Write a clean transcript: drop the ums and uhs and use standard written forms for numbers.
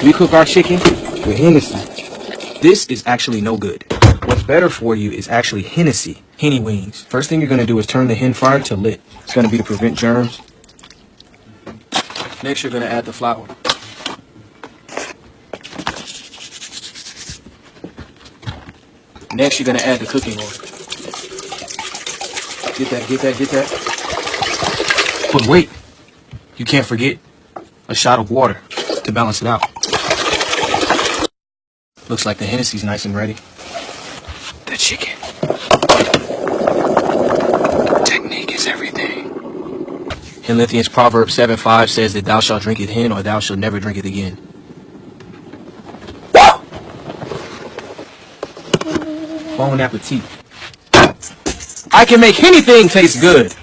We cook our chicken with Hennessy. This is actually no good. What's better for you is actually Henny wings. First thing you're going to do is turn the hen fryer to lit. It's going to be to prevent germs. Next, you're going to add the flour. Next, you're going to add the cooking oil. Get that. But wait, you can't forget a shot of water to balance it out. Looks like the Hennessy's nice and ready. The chicken. Technique is everything. In Philippians, Proverbs 7:5 says that thou shalt drink it hen or thou shalt never drink it again. Bon appetit. I can make anything taste good.